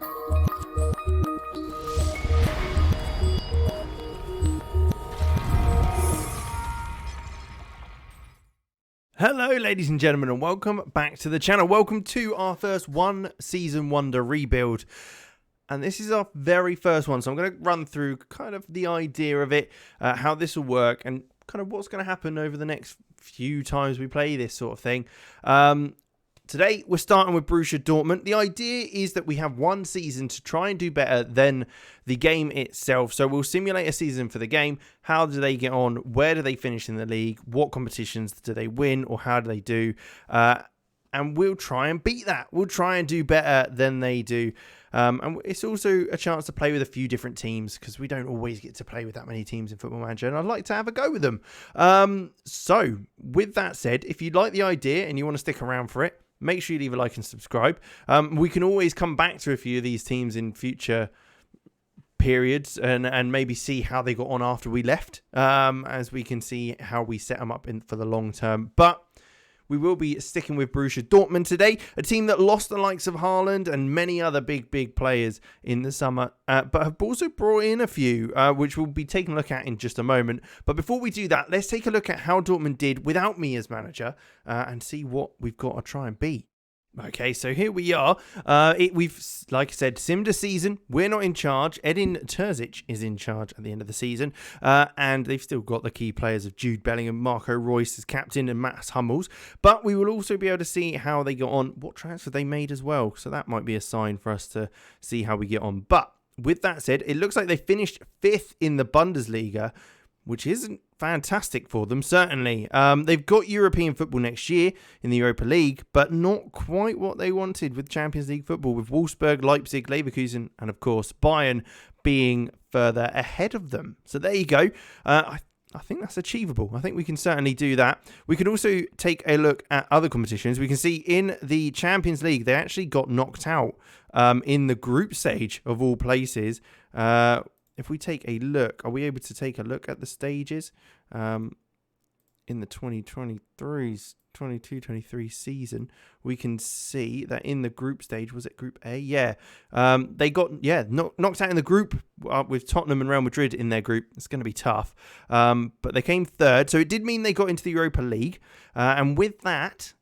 Hello ladies and gentlemen, and welcome back to the channel. Welcome to our first one season wonder rebuild. And this is our very first one, so I'm going to run through kind of the idea of it, how this will work, and kind of what's going to happen over the next few times we play this sort of thing. Today, we're starting with Borussia Dortmund. The idea is that we have one season to try and do better than the game itself. So we'll simulate a season for the game. How do they get on? Where do they finish in the league? What competitions do they win, or how do they do? And we'll try and beat that. We'll try and do better than they do. And it's also a chance to play with a few different teams, because we don't always get to play with that many teams in Football Manager, and I'd like to have a go with them. So with that said, if you like the idea and you want to stick around for it, make sure you leave a like and subscribe. We can always come back to a few of these teams in future periods and maybe see how they got on after we left, as we can see how we set them up for the long term. But we will be sticking with Borussia Dortmund today, a team that lost the likes of Haaland and many other big players in the summer, but have also brought in a few, which we'll be taking a look at in just a moment. But before we do that, let's take a look at how Dortmund did without me as manager, and see what we've got to try and beat. Okay, so here we are. We've, like I said, simmed a season. We're not in charge. Edin Terzic is in charge at the end of the season. And they've still got the key players of Jude Bellingham, Marco Reus as captain, and Mats Hummels. But we will also be able to see how they got on, what transfer they made as well. So that might be a sign for us to see how we get on. But with that said, it looks like they finished 5th in the Bundesliga, which isn't fantastic for them, certainly. They've got European football next year in the Europa League, but not quite what they wanted with Champions League football, with Wolfsburg, Leipzig, Leverkusen, and of course Bayern being further ahead of them. So there you go. I think that's achievable. I think we can certainly do that. We can also take a look at other competitions. We can see in the Champions League, they actually got knocked out in the group stage of all places. If we take a look, are we able to take a look at the stages in the 22-23 season? We can see that in the group stage, was it Group A? Yeah. They got, knocked out in the group with Tottenham and Real Madrid in their group. It's going to be tough. But they came 3rd. So it did mean they got into the Europa League. And with that,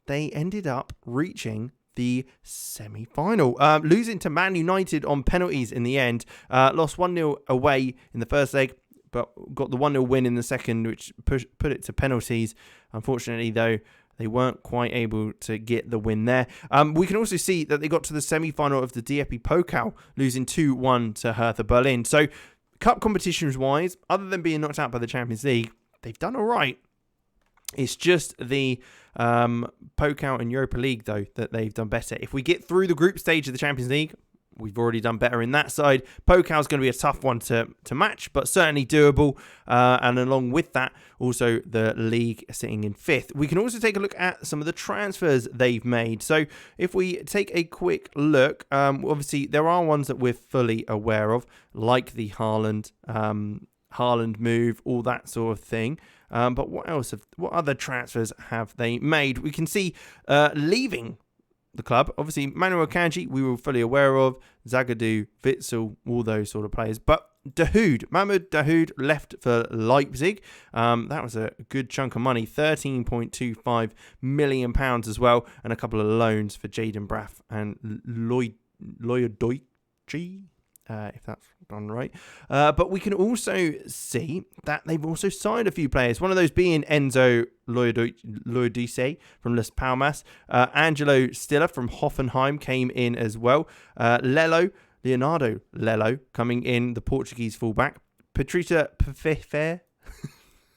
they ended up reaching the semi-final, losing to Man United on penalties in the end. Lost 1-0 away in the first leg, but got the 1-0 win in the second, which put it to penalties. Unfortunately, though, they weren't quite able to get the win there. We can also see that they got to the semi-final of the DFB Pokal, losing 2-1 to Hertha Berlin. So, cup competitions-wise, other than being knocked out by the Champions League, they've done all right. It's just the Pokal and Europa League, though, that they've done better. If we get through the group stage of the Champions League, we've already done better in that side. Pokal's going to be a tough one to match, but certainly doable. And along with that, also the league sitting in 5th. We can also take a look at some of the transfers they've made. So if we take a quick look, obviously there are ones that we're fully aware of, like the Haaland move, all that sort of thing. But what other transfers have they made? We can see leaving the club. Obviously, Manuel Akanji, we were fully aware of. Zagadou, Witsel, all those sort of players. But Mahmoud Dahoud left for Leipzig. That was a good chunk of money, £13.25 million as well. And a couple of loans for Jaden Braff and Loyodoichi. If that's done right. But we can also see that they've also signed a few players. One of those being Enzo Loyodice from Las Palmas. Angelo Stiller from Hoffenheim came in as well. Leonardo Lello coming in, the Portuguese fullback. Patricia Pfeffer.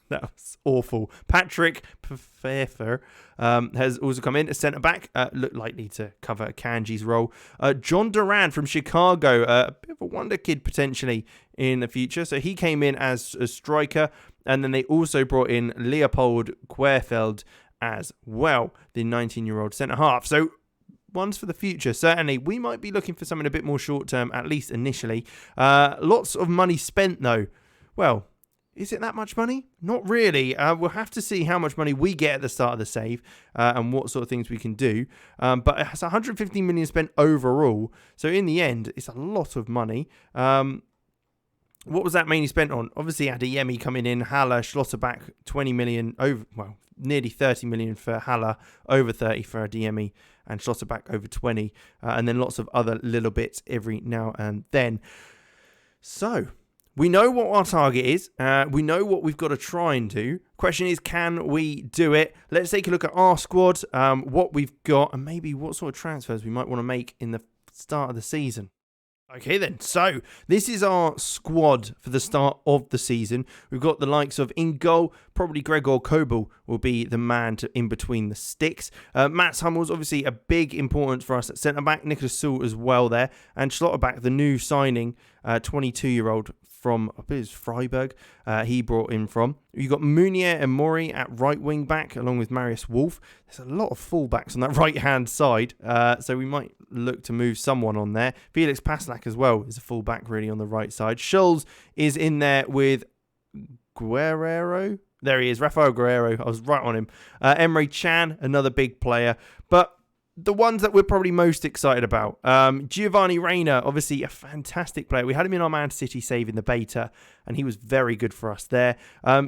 That was awful. Patrick Pfeffer has also come in as centre-back. Looked likely to cover Kanji's role. John Duran from Chicago. A bit of a wonder kid potentially in the future. So he came in as a striker. And then they also brought in Leopold Querfeld as well, the 19-year-old centre-half. So ones for the future. Certainly, we might be looking for something a bit more short-term, at least initially. Lots of money spent, though. Well, Is it that much money? Not really. We'll have to see how much money we get at the start of the save and what sort of things we can do. But it has 150 million spent overall. So in the end, it's a lot of money. What was that mainly spent on? Obviously, Adeyemi coming in, Haller, Schlotterbeck, 20 million, nearly 30 million for Haller, over 30 for Adeyemi, and Schlotterbeck over 20. And then lots of other little bits every now and then. So we know what our target is. We know what we've got to try and do. Question is, can we do it? Let's take a look at our squad, what we've got, and maybe what sort of transfers we might want to make in the start of the season. Okay then, so this is our squad for the start of the season. We've got the likes of in goal, probably Gregor Kobel will be the man in between the sticks. Mats Hummels, obviously a big importance for us at centre-back. Nicholas Sewell as well there. And Schlotterbeck, the new signing, 22-year-old from, I believe it's Freiburg, he brought in from. You've got Meunier and Mori at right wing back, along with Marius Wolf. There's a lot of fullbacks on that right-hand side, so we might look to move someone on there. Felix Paslak as well is a fullback really on the right side. Scholes is in there with Guerrero. There he is, Rafael Guerrero. I was right on him. Emre Can, another big player. But the ones that we're probably most excited about. Giovanni Reyna, obviously a fantastic player. We had him in our Man City save in the beta, and he was very good for us there.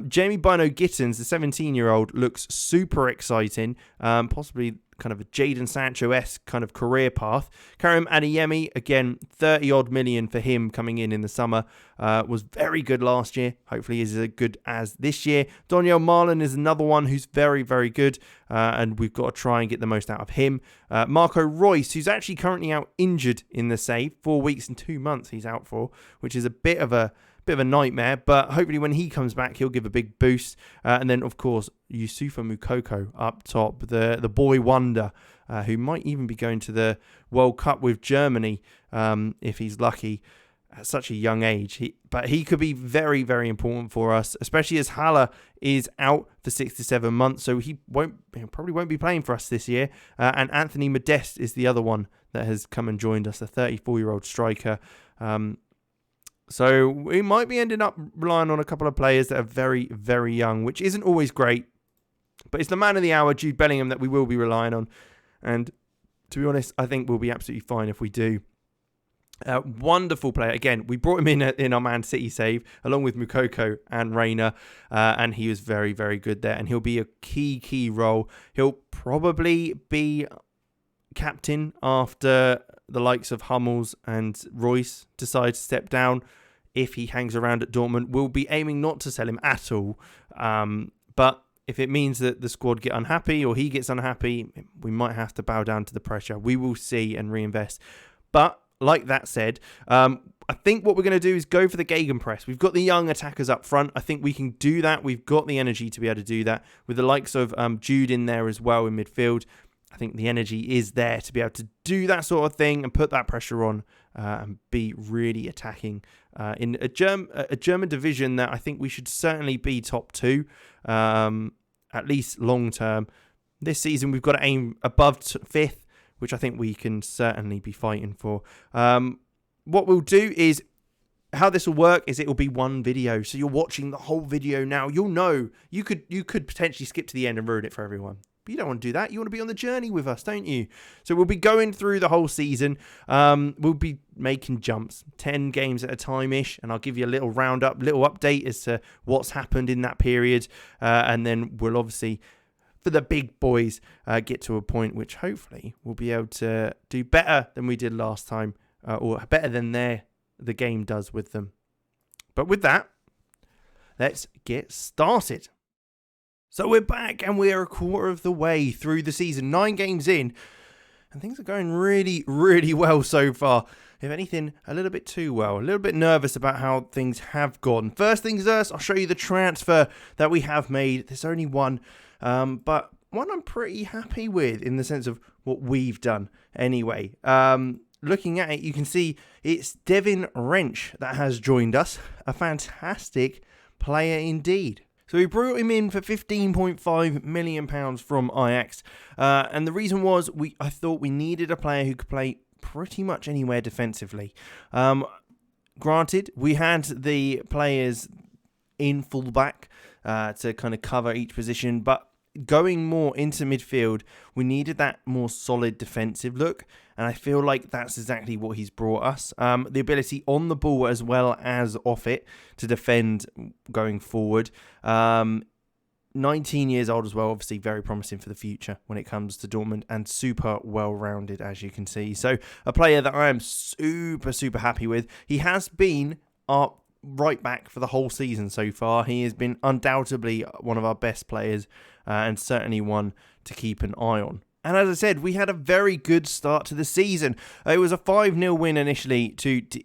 Jamie Bynoe-Gittens, the 17-year-old, looks super exciting. Possibly kind of a Jadon Sancho-esque kind of career path. Karim Adeyemi, again, 30-odd million for him coming in the summer. Was very good last year. Hopefully he's as good as this year. Daniel Marlon is another one who's very, very good. And we've got to try and get the most out of him. Marco Reus, who's actually currently out injured in the save. 4 weeks and 2 months he's out for, which is a bit of a nightmare, but hopefully when he comes back he'll give a big boost. And then of course Youssoufa Moukoko up top, the boy wonder, who might even be going to the World Cup with Germany if he's lucky at such a young age. But he could be very, very important for us, especially as Haller is out for 6 to 7 months, so he probably won't be playing for us this year. And Anthony Modeste is the other one that has come and joined us, a 34-year-old striker. So we might be ending up relying on a couple of players that are very, very young, which isn't always great. But it's the man of the hour, Jude Bellingham, that we will be relying on. And to be honest, I think we'll be absolutely fine if we do. Wonderful player. Again, we brought him in our Man City save, along with Moukoko and Reyna. And he was very, very good there. And he'll be a key role. He'll probably be captain after the likes of Hummels and Royce decide to step down. If he hangs around at Dortmund, we'll be aiming not to sell him at all. But if it means that the squad get unhappy or he gets unhappy, we might have to bow down to the pressure. We will see and reinvest. But like that said, I think what we're going to do is go for the gegenpress. We've got the young attackers up front. I think we can do that. We've got the energy to be able to do that. With the likes of Jude in there as well in midfield, I think the energy is there to be able to do that sort of thing and put that pressure on and be really attacking in a German division that I think we should certainly be top 2, at least long term. This season we've got to aim above 5th, which I think we can certainly be fighting for. What we'll do is, how this will work is it will be one video. So you're watching the whole video now. You'll know you could potentially skip to the end and ruin it for everyone. But you don't want to do that. You want to be on the journey with us, don't you? So we'll be going through the whole season. We'll be making jumps, 10 games at a time-ish, and I'll give you a little roundup, little update as to what's happened in that period. And then we'll obviously, for the big boys, get to a point which hopefully we'll be able to do better than we did last time, or better than the game does with them. But with that, let's get started. So we're back and we're a quarter of the way through the season, 9 games in, and things are going really, really well so far. If anything, a little bit too well. A little bit nervous about how things have gone. First things first, I'll show you the transfer that we have made. There's only one, but one I'm pretty happy with in the sense of what we've done anyway. Looking at it, you can see it's Devin Wrench that has joined us. A fantastic player indeed. So we brought him in for £15.5 million from Ajax. And the reason was I thought we needed a player who could play pretty much anywhere defensively. Granted, we had the players in fullback to kind of cover each position. But going more into midfield, we needed that more solid defensive look. And I feel like that's exactly what he's brought us. The ability on the ball as well as off it to defend going forward. 19 years old as well, obviously very promising for the future when it comes to Dortmund, and super well-rounded, as you can see. So a player that I am super, super happy with. He has been our right back for the whole season so far. He has been undoubtedly one of our best players and certainly one to keep an eye on. And as I said, we had a very good start to the season. It was a 5-0 win initially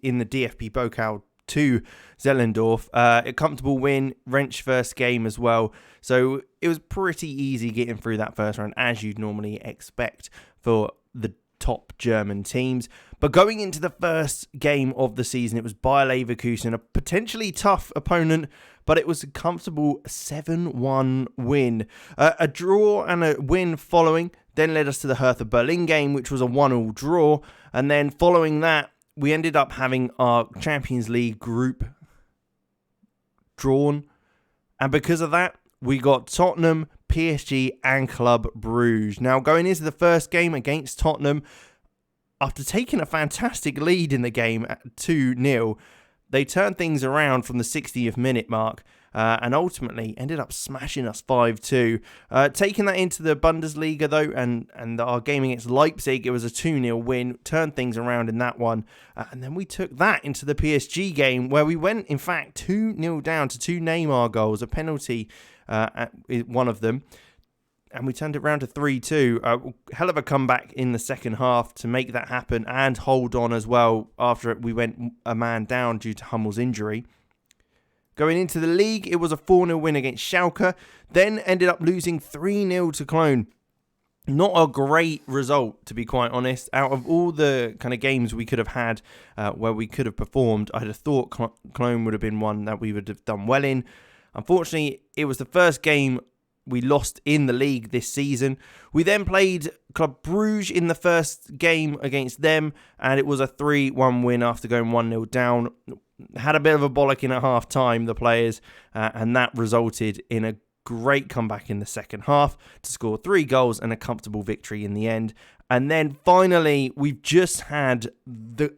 in the DFB Pokal to Zellendorf. A comfortable win, wrench first game as well. So it was pretty easy getting through that first round, as you'd normally expect for the top German teams. But going into the first game of the season, it was Bayer Leverkusen, a potentially tough opponent, but it was a comfortable 7-1 win. A draw and a win following then led us to the Hertha Berlin game, which was a 1-1 draw. And then following that, we ended up having our Champions League group drawn. And because of that, we got Tottenham, PSG and Club Brugge. Now, going into the first game against Tottenham, after taking a fantastic lead in the game at 2-0, they turned things around from the 60th minute mark and ultimately ended up smashing us 5-2. Taking that into the Bundesliga, though, and our game against Leipzig, it was a 2-0 win, turned things around in that one. And then we took that into the PSG game, where we went, in fact, 2-0 down to 2 Neymar goals, a penalty at one of them. And we turned it around to 3-2. Hell of a comeback in the second half to make that happen and hold on as well after we went a man down due to Hummel's injury. Going into the league, it was a 4-0 win against Schalke, then ended up losing 3-0 to Cologne. Not a great result, to be quite honest. Out of all the kind of games we could have had where we could have performed, I'd have thought Cologne would have been one that we would have done well in. Unfortunately, it was the first game we lost in the league this season. We then played Club Brugge in the first game against them, and it was a 3-1 win after going 1-0 down. Had a bit of a bollocking at half time, the players, and that resulted in a great comeback in the second half to score 3 goals and a comfortable victory in the end. And then finally, we've just had the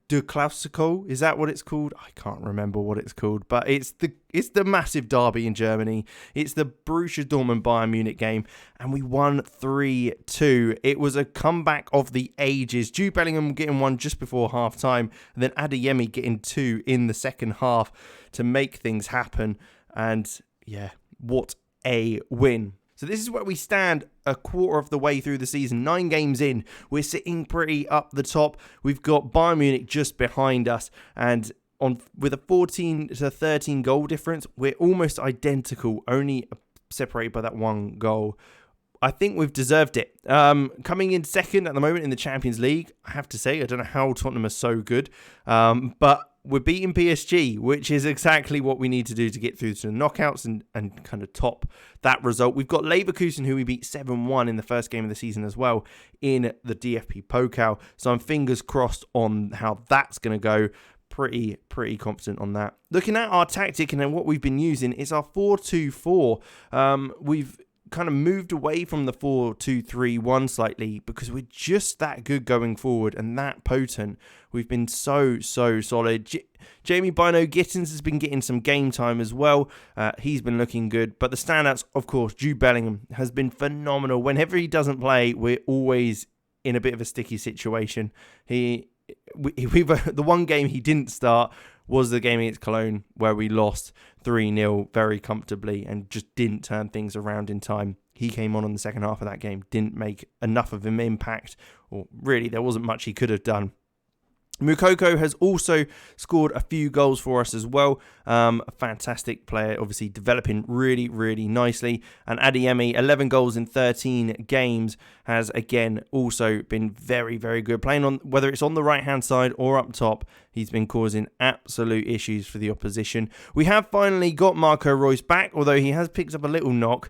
Classico. Is that what it's called? I can't remember what it's called, but it's the massive derby in Germany. It's the Borussia Dortmund Bayern Munich game, and we won 3-2. It was a comeback of the ages. Jude Bellingham getting one just before half time, and then Adeyemi getting 2 in the second half to make things happen. And yeah, what a win. So this is where we stand a quarter of the way through the season. 9 games in, we're sitting pretty up the top. We've got Bayern Munich just behind us, and with a 14-13 goal difference, we're almost identical, only separated by that 1 goal. I think we've deserved it. Coming in second at the moment in the Champions League, I have to say, I don't know how Tottenham are so good, but we're beating PSG, which is exactly what we need to do to get through to the knockouts and kind of top that result. We've got Leverkusen, who we beat 7-1 in the first game of the season as well in the DFB Pokal. So I'm fingers crossed on how that's going to go. Pretty confident on that. Looking at our tactic and then what we've been using, it's our 4-2-4. We've kind of moved away from the 4-2-3-1 slightly because we're just that good going forward and that potent. We've been so solid. Jamie Bynoe-Gittens has been getting some game time as well. He's been looking good. But the standouts, of course, Jude Bellingham has been phenomenal. Whenever he doesn't play, we're always in a bit of a sticky situation. The one game he didn't start was the game against Cologne, where we lost 3-0 very comfortably and just didn't turn things around in time. He came on the second half of that game, didn't make enough of an impact, or really there wasn't much he could have done. Moukoko has also scored a few goals for us as well. A fantastic player, obviously developing really nicely. And Adeyemi, 11 goals in 13 games, has again also been very good. Playing on, whether it's on the right-hand side or up top, He's been causing absolute issues for the opposition. We have finally got Marco Reus back, although he has picked up a little knock.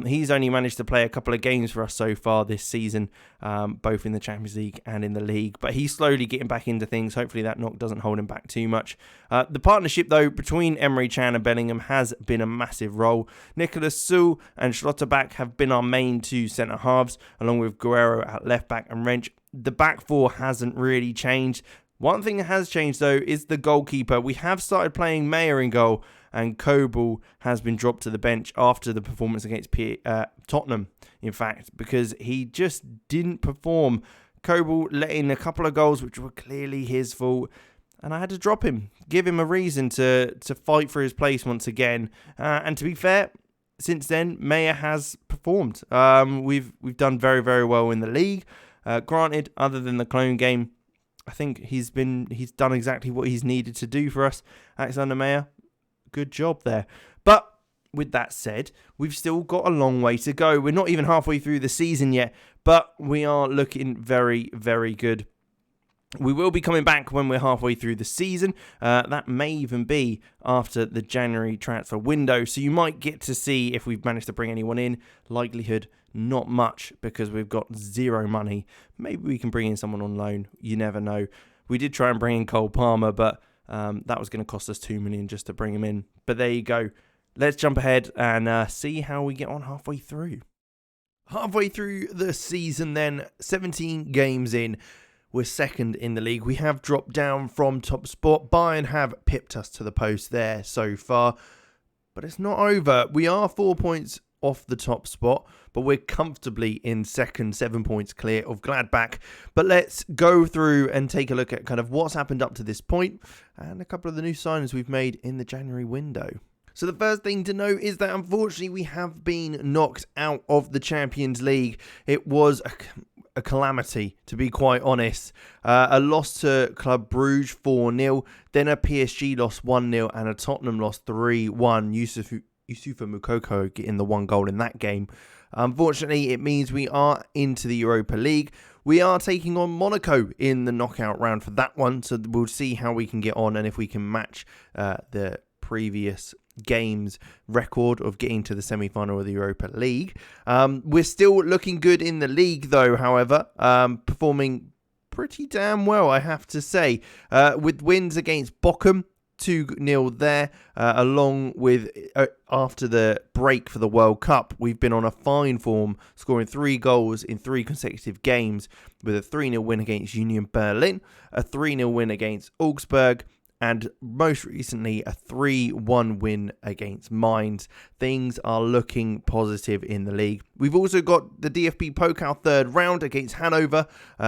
He's only managed to play a couple of games for us so far this season, both in the Champions League and in the league. But he's slowly getting back into things. Hopefully that knock doesn't hold him back too much. The partnership, though, between Emre Can and Bellingham has been a massive role. Nicolas Süle and Schlotterbeck have been our main two centre-halves, along with Guerrero at left-back and Wrench. The back four hasn't really changed. One thing that has changed, though, is the goalkeeper. We have started playing Mayer in goal, and Kobel has been dropped to the bench after the performance against Tottenham, in fact, because he just didn't perform. Kobel let in a couple of goals, which were clearly his fault, and I had to drop him, give him a reason to fight for his place once again. And to be fair, since then, Mayer has performed. We've done very, very well in the league. Granted, other than the clone game, I think he's done exactly what he's needed to do for us. Alexander Mayer, good job there. But with that said, we've still got a long way to go. We're not even halfway through the season yet, but we are looking very, very good. We will be coming back when we're halfway through the season. That may even be after the January transfer window. So you might get to see if we've managed to bring anyone in. Likelihood, not much, because we've got zero money. Maybe we can bring in someone on loan. You never know. We did try and bring in Cole Palmer, but that was going to cost us $2 million just to bring him in. But there you go. Let's jump ahead and see how we get on halfway through. Halfway through the season then, 17 games in. We're second in the league. We have dropped down from top spot. Bayern have pipped us to the post there so far. But it's not over. We are 4 points off the top spot, but we're comfortably in second, 7 points clear of Gladbach. But let's go through and take a look at kind of what's happened up to this point and a couple of the new signings we've made in the January window. So the first thing to know is that unfortunately we have been knocked out of the Champions League. It was a calamity, to be quite honest. A loss to Club Brugge 4-0, then a PSG loss 1-0 and a Tottenham loss 3-1. Yusufa Moukoko getting the one goal in that game. Unfortunately, it means we are into the Europa League. We are taking on Monaco in the knockout round for that one, so we'll see how we can get on and if we can match the previous games record of getting to the semi-final of the Europa League. We're still looking good in the league, though, however, performing pretty damn well, I have to say, with wins against Bochum, 2-0 there, along with after the break for the World Cup, we've been on a fine form, scoring 3 goals in 3 consecutive games, with a 3-0 win against Union Berlin, a 3-0 win against Augsburg, and most recently, a 3-1 win against Mainz. Things are looking positive in the league. We've also got the DFB Pokal third round against Hanover,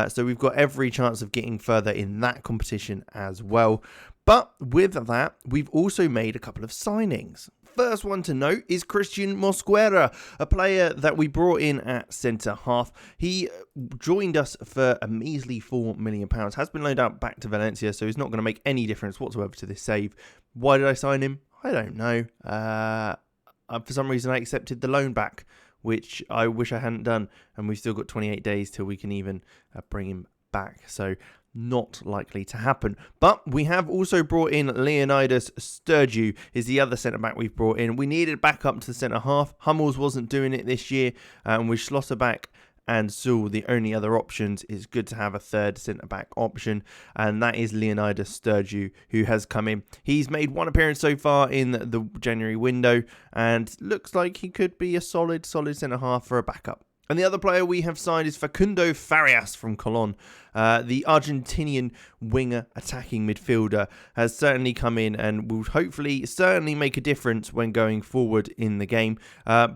so we've got every chance of getting further in that competition as well. But with that, we've also made a couple of signings. First one to note is Christian Mosquera, a player that we brought in at centre-half. He joined us for a measly £4 million, has been loaned out back to Valencia, so he's not going to make any difference whatsoever to this save. Why did I sign him? I don't know. For some reason, I accepted the loan back, which I wish I hadn't done, and we've still got 28 days till we can even bring him back. So not likely to happen. But we have also brought in Leonidas Sturgeon, is the other centre-back we've brought in. We needed backup to the centre-half. Hummels wasn't doing it this year, and with Schlotterbeck and Süle the only other options, it's good to have a third centre-back option, and that is Leonidas Sturgeon, who has come in. He's made 1 appearance so far in the January window, and looks like he could be a solid centre-half for a backup. And the other player we have signed is Facundo Farias from Colón. The Argentinian winger attacking midfielder has certainly come in and will hopefully certainly make a difference when going forward in the game.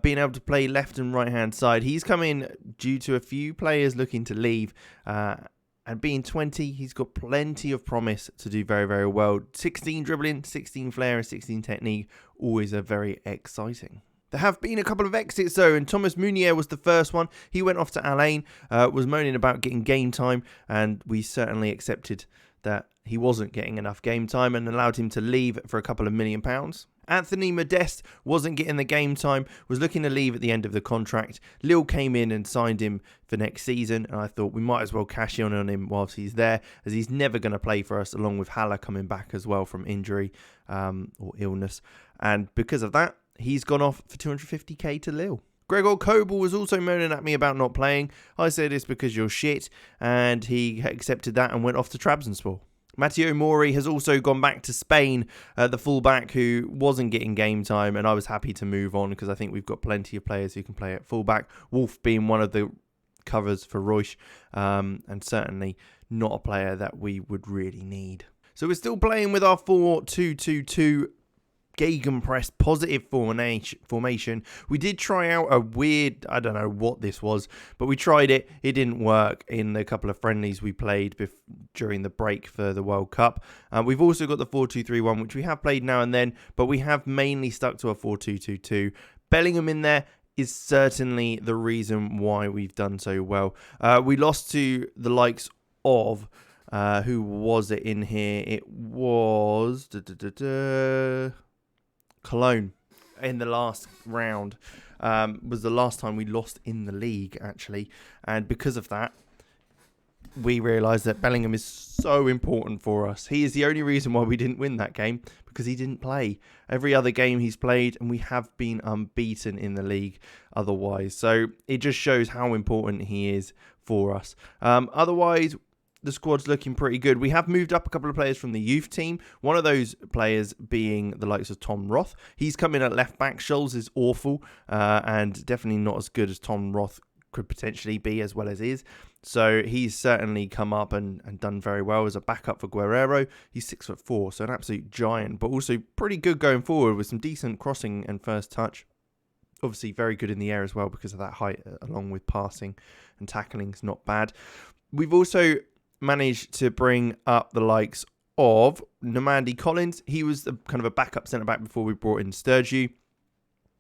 Being able to play left and right hand side. He's come in due to a few players looking to leave. And being 20, he's got plenty of promise to do very, very well. 16 dribbling, 16 flair and 16 technique. Always a very exciting. There have been a couple of exits though, and Thomas Meunier was the first one. He went off to Alain, was moaning about getting game time, and we certainly accepted that he wasn't getting enough game time and allowed him to leave for a couple of £1 million. Anthony Modeste wasn't getting the game time, was looking to leave at the end of the contract. Lille came in and signed him for next season, and I thought we might as well cash in on him whilst he's there, as he's never going to play for us, along with Haller coming back as well from injury or illness. And because of that, he's gone off for 250k to Lille. Gregor Kobel was also moaning at me about not playing. I said it's because you're shit, and he accepted that and went off to Trabzonspor. Matteo Mori has also gone back to Spain, the fullback who wasn't getting game time, and I was happy to move on because I think we've got plenty of players who can play at fullback. Wolf being one of the covers for Royce, and certainly not a player that we would really need. So we're still playing with our 4-2-2-2 gegenpress positive formation. We did try out a weird, I don't know what this was, but we tried it. It didn't work in the couple of friendlies we played during the break for the World Cup. We've also got the 4-2-3-1, which we have played now and then, but we have mainly stuck to a 4-2-2-2. Bellingham in there is certainly the reason why we've done so well. We lost to the likes of, who was it in here? It was Cologne in the last round. Was the last time we lost in the league, actually. And because of that, we realised that Bellingham is so important for us. He is the only reason why we didn't win that game, because he didn't play. Every other game he's played, and we have been unbeaten in the league otherwise. So it just shows how important he is for us. Otherwise, the squad's looking pretty good. We have moved up a couple of players from the youth team. One of those players being the likes of Tom Roth. He's come in at left back. Scholes is awful and definitely not as good as Tom Roth could potentially be, as well as is. So he's certainly come up and done very well as a backup for Guerrero. He's 6'4", so an absolute giant, but also pretty good going forward with some decent crossing and first touch. Obviously very good in the air as well because of that height, along with passing and tackling is not bad. We've also managed to bring up the likes of Namandi Collins. He was kind of a backup centre-back before we brought in Sturgeon.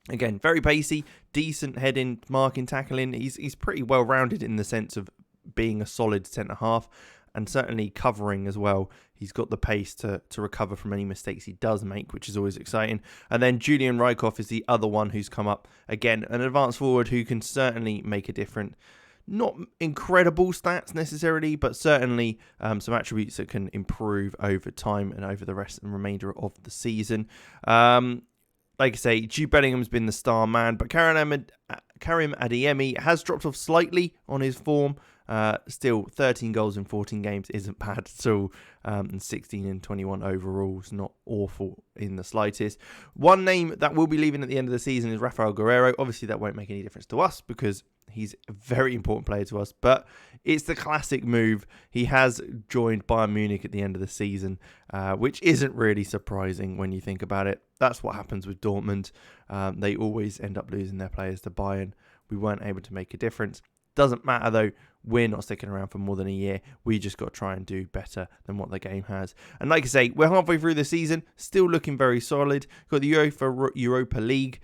Again, very pacey, decent heading, marking, tackling. He's pretty well-rounded in the sense of being a solid centre-half and certainly covering as well. He's got the pace to recover from any mistakes he does make, which is always exciting. And then Julian Rykhoff is the other one who's come up. Again, an advanced forward who can certainly make a difference. Not incredible stats necessarily, but certainly some attributes that can improve over time and over the rest and remainder of the season. Like I say, Jude Bellingham's been the star man, but Karim Adeyemi has dropped off slightly on his form. Still, 13 goals in 14 games isn't bad at all. And 16 and 21 overall is not awful in the slightest. One name that will be leaving at the end of the season is Rafael Guerrero. Obviously, that won't make any difference to us because he's a very important player to us, but it's the classic move. He has joined Bayern Munich at the end of the season, which isn't really surprising when you think about it. That's what happens with Dortmund. They always end up losing their players to Bayern. We weren't able to make a difference. Doesn't matter though. We're not sticking around for more than a year. We just got to try and do better than what the game has. And like I say, we're halfway through the season, still looking very solid. Got the Europa League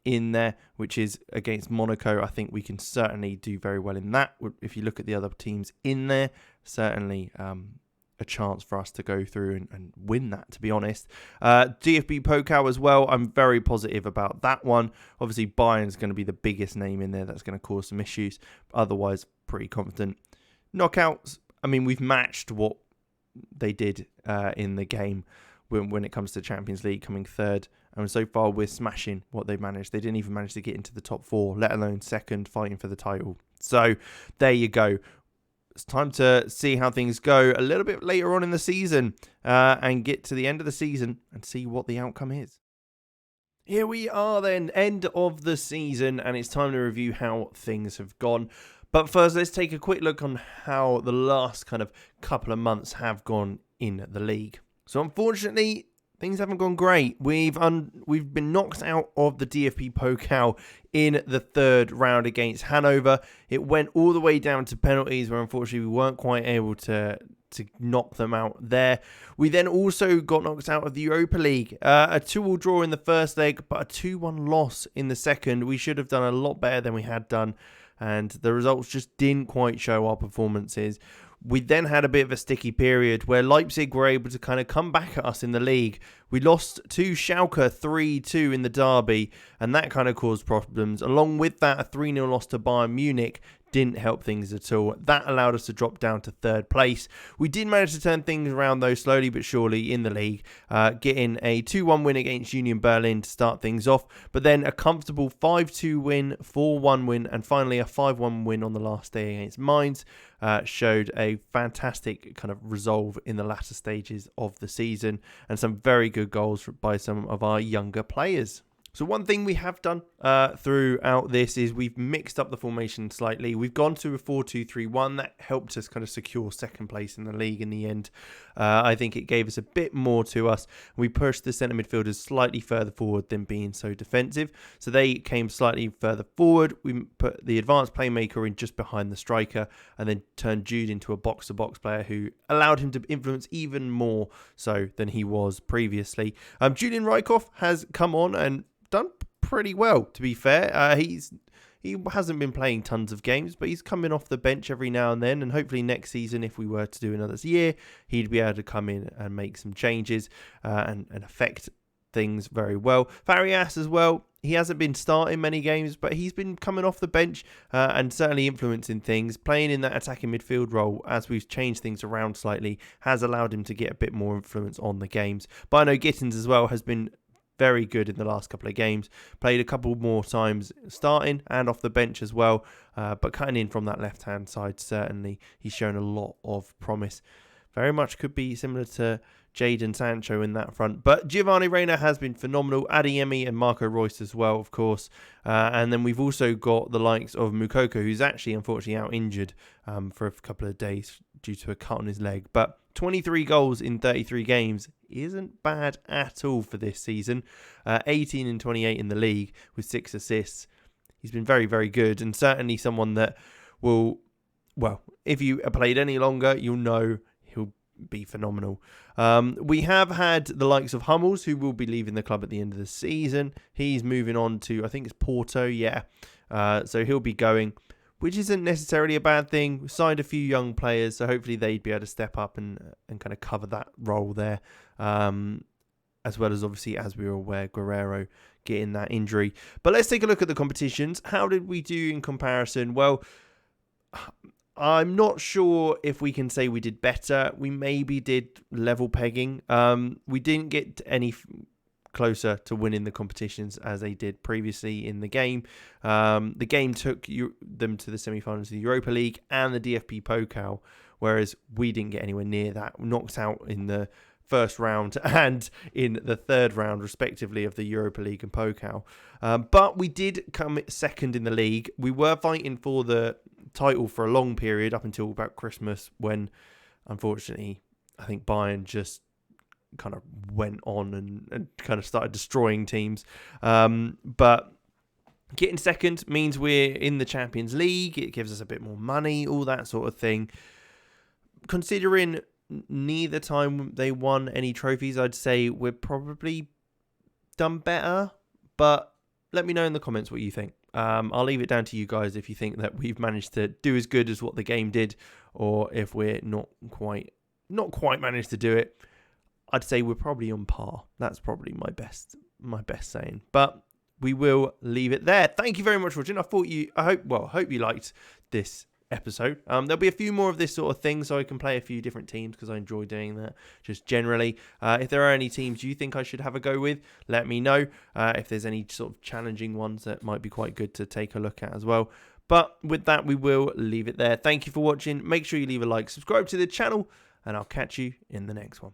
in there, which is against Monaco. I think we can certainly do very well in that. If you look at the other teams in there, certainly a chance for us to go through and win that, to be honest. DFB Pokal as well. I'm very positive about that one. Obviously, Bayern's going to be the biggest name in there. That's going to cause some issues. Otherwise, pretty confident. Knockouts, I mean, we've matched what they did in the game when it comes to Champions League, coming third. And so far, we're smashing what they've managed. They didn't even manage to get into the top four, let alone second, fighting for the title. So there you go. It's time to see how things go a little bit later on in the season and get to the end of the season and see what the outcome is. Here we are then, end of the season, and it's time to review how things have gone. But first, let's take a quick look on how the last kind of couple of months have gone in the league. So unfortunately, things haven't gone great. We've been knocked out of the DFB Pokal in the third round against Hanover. It went all the way down to penalties where unfortunately we weren't quite able to knock them out there. We then also got knocked out of the Europa League. A 2-2 draw in the first leg, but a 2-1 loss in the second. We should have done a lot better than we had done, and the results just didn't quite show our performances. We then had a bit of a sticky period where Leipzig were able to kind of come back at us in the league. We lost to Schalke 3-2 in the derby, and that kind of caused problems. Along with that, a 3-0 loss to Bayern Munich didn't help things at all. That allowed us to drop down to third place. We did manage to turn things around, though, slowly but surely in the league, getting a 2-1 win against Union Berlin to start things off, but then a comfortable 5-2 win, 4-1 win, and finally a 5-1 win on the last day against Mainz. Showed a fantastic kind of resolve in the latter stages of the season, and some very good goals by some of our younger players. So one thing we have done throughout this is we've mixed up the formation slightly. We've gone to a 4-2-3-1. That helped us kind of secure second place in the league in the end. I think it gave us a bit more to us. We pushed the centre midfielders slightly further forward than being so defensive. So they came slightly further forward. We put the advanced playmaker in just behind the striker and then turned Jude into a box-to-box player who allowed him to influence even more so than he was previously. Julian Rykhoff has come on and done pretty well, to be fair. He hasn't been playing tons of games, but he's coming off the bench every now and then, and hopefully next season, if we were to do another year, he'd be able to come in and make some changes and affect things very well. Farias as well, he hasn't been starting many games, but he's been coming off the bench and certainly influencing things. Playing in that attacking midfield role, as we've changed things around slightly, has allowed him to get a bit more influence on the games. Bynoe-Gittens as well has been very good in the last couple of games. Played a couple more times starting and off the bench as well, but cutting in from that left-hand side, certainly he's shown a lot of promise. Very much could be similar to Jadon Sancho in that front. But Giovanni Reyna has been phenomenal. Adeyemi and Marco Reus as well, of course. And then we've also got the likes of Moukoko, who's actually unfortunately out injured for a couple of days due to a cut on his leg. But 23 goals in 33 games isn't bad at all for this season. 18 and 28 in the league with 6 assists. He's been very, very good, and certainly someone that will, well, if you played any longer, you'll know he'll be phenomenal. We have had the likes of Hummels, who will be leaving the club at the end of the season. He's moving on to, I think it's Porto, yeah. So he'll be going, which isn't necessarily a bad thing. We signed a few young players, so hopefully they'd be able to step up and kind of cover that role there. As well as, obviously, as we were aware, Guerrero getting that injury. But let's take a look at the competitions. How did we do in comparison? Well, I'm not sure if we can say we did better. We maybe did level pegging. We didn't get any closer to winning the competitions as they did previously in the game. The game took them to the semi-finals of the Europa League and the DFB Pokal, whereas we didn't get anywhere near that. Knocked out in the first round and in the third round, respectively, of the Europa League and Pokal. But we did come second in the league. We were fighting for the title for a long period up until about Christmas, when, unfortunately, I think Bayern just kind of went on and kind of started destroying teams. But getting second means we're in the Champions League. It gives us a bit more money, all that sort of thing. Considering neither time they won any trophies, I'd say we're probably done better. But let me know in the comments what you think. I'll leave it down to you guys if you think that we've managed to do as good as what the game did, or if we're not quite managed to do it. I'd say we're probably on par. That's probably my best saying. But we will leave it there. Thank you very much for watching. I hope you liked this episode. There'll be a few more of this sort of thing, so I can play a few different teams, because I enjoy doing that just generally. If there are any teams you think I should have a go with, let me know. If there's any sort of challenging ones that might be quite good to take a look at as well. But with that, we will leave it there. Thank you for watching. Make sure you leave a like, subscribe to the channel, and I'll catch you in the next one.